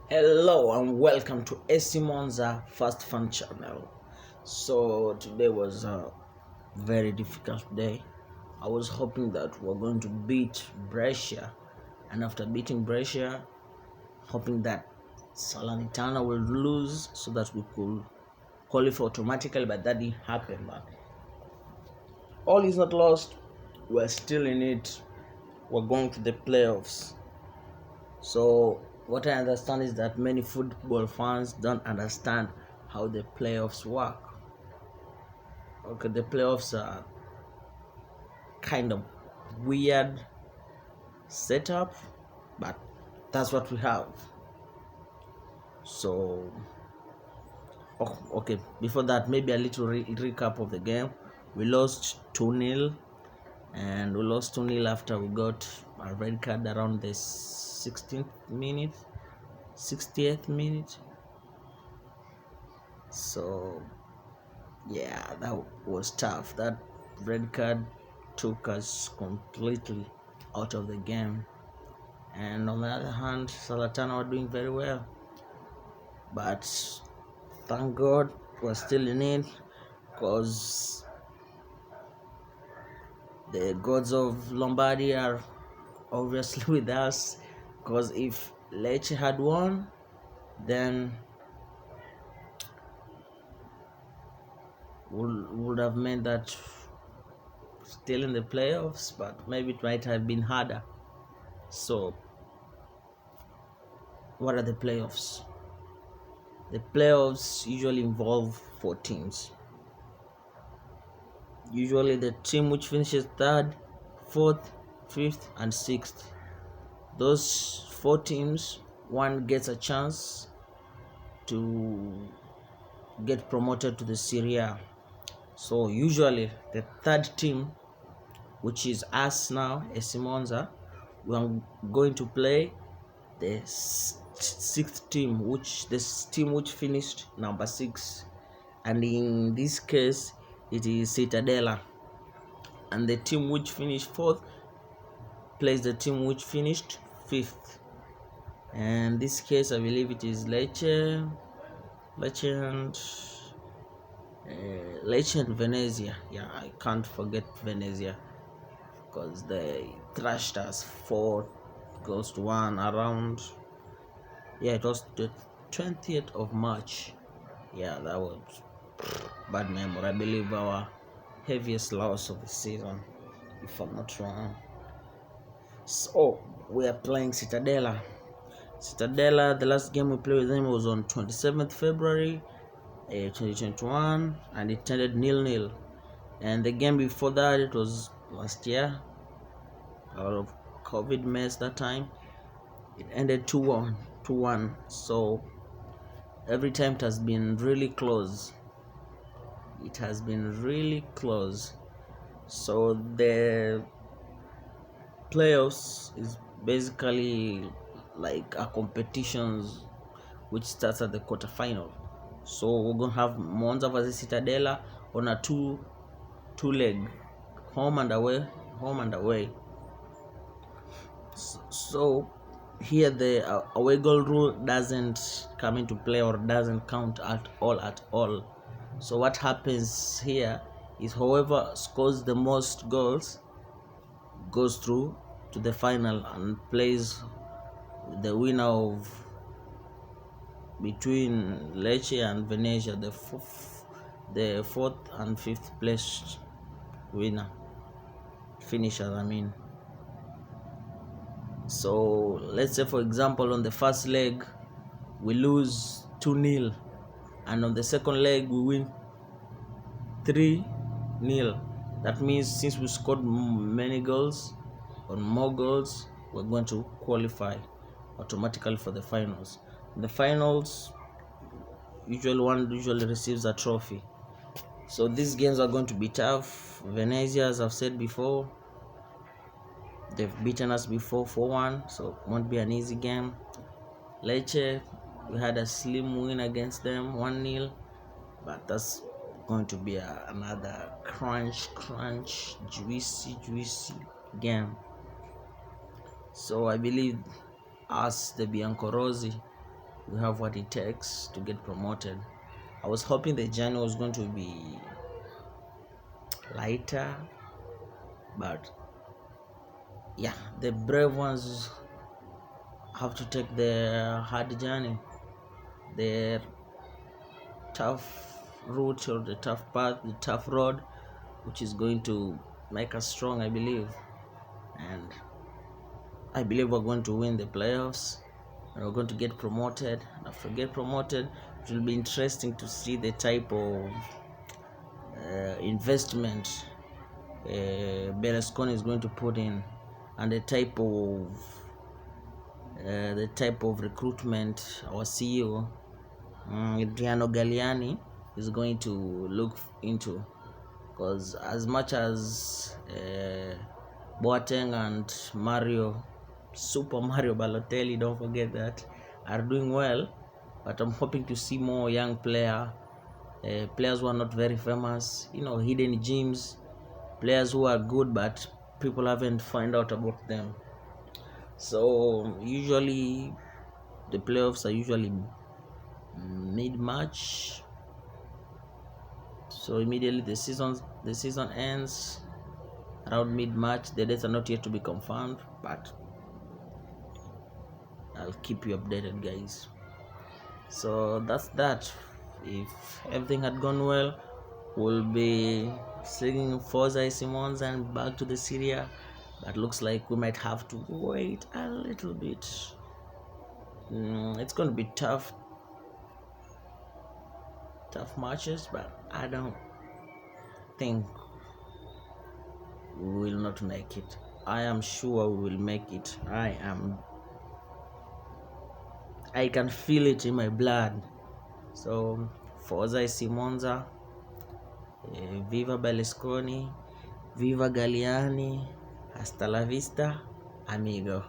Hello and welcome to AC Monza Fast Fun channel. So today was a very difficult day. I was hoping that we're going to beat Brescia, and after beating Brescia, hoping that Salernitana will lose so that we could qualify automatically, but that didn't happen. But all is not lost. We're still in it. We're going to the playoffs. So what I understand is that many football fans don't understand how the playoffs work. Okay, the playoffs are kind of weird setup, but that's what we have. So okay, before that, maybe a little recap of the game. We lost 2-0, and we lost 2-0 after we got a red card around the 16th minute, 60th minute. So yeah, that was tough. That red card took us completely out of the game. And on the other hand, Salernitana were doing very well. But thank God we're still in it, because the gods of Lombardy are obviously with us. Because if Lecce had won, then would have meant that still in the playoffs, but maybe it might have been harder. So what are the playoffs? The playoffs usually involve 4 teams. Usually the team which finishes third, fourth, fifth, and sixth. Those 4 teams, one gets a chance to get promoted to the Serie A. So usually the third team, which is us now, AC Monza, we are going to play the sixth team, which finished number 6, and in this case it is Cittadella, and the team which finished 4th plays the team which finished 5th, and in this case I believe it is Lecce and Venezia. Yeah, I can't forget Venezia, because they thrashed us 4-1 around, yeah, it was the 20th of March. Yeah, that was bad memory. I believe our heaviest loss of the season, if I'm not wrong. So we are playing Cittadella. The last game we played with them was on 27th February 2021, and it ended 0-0. And the game before that, it was last year, a lot of COVID mess that time. It ended 2-1. So every time it has been really close. So the playoffs is basically like a competitions which starts at the quarterfinal. So we're gonna have Monza versus Cittadella on a two leg, home and away. So here the away goal rule doesn't come into play, or doesn't count at all. So what happens here is whoever scores the most goals goes through to the final and plays the winner of between Lecce and Venezia, the fourth and fifth place winner finishers, I mean. So let's say, for example, on the first leg we lose 2-0, and on the second leg we win 3-0. That means since we scored many goals, or more goals, we're going to qualify automatically for the finals. In the finals, one usually receives a trophy. So these games are going to be tough. Venezia, as I've said before, they've beaten us before 4-1, so it won't be an easy game. Lecce, we had a slim win against them, 1-0, but that's going to be another crunch, juicy game. So I believe us, the Biancorossi, we have what it takes to get promoted. I was hoping the journey was going to be lighter, but yeah, the brave ones have to take the hard journey, the tough route or the tough path, the tough road, which is going to make us strong, I believe. And I believe we're going to win the playoffs and we're going to get promoted. And after get promoted, it will be interesting to see the type of investment Berlusconi is going to put in, and the type of recruitment our CEO Adriano Galliani is going to look into. Because as much as Boateng and Super Mario Balotelli, don't forget that, are doing well, but I'm hoping to see more young players who are not very famous, hidden gems, players who are good but people haven't found out about them. So usually the playoffs are usually mid-March, so immediately the season ends around mid-March. The dates are not yet to be confirmed, but I'll keep you updated, guys. So that's that. If everything had gone well, we'll be singing Forza Simons and back to the Syria, but looks like we might have to wait a little bit. It's going to be tough matches, but I don't think we will not make it. I am sure we will make it. I can feel it in my blood. So Forza Monza, viva Berlusconi, viva Galliani, hasta la vista, amigo.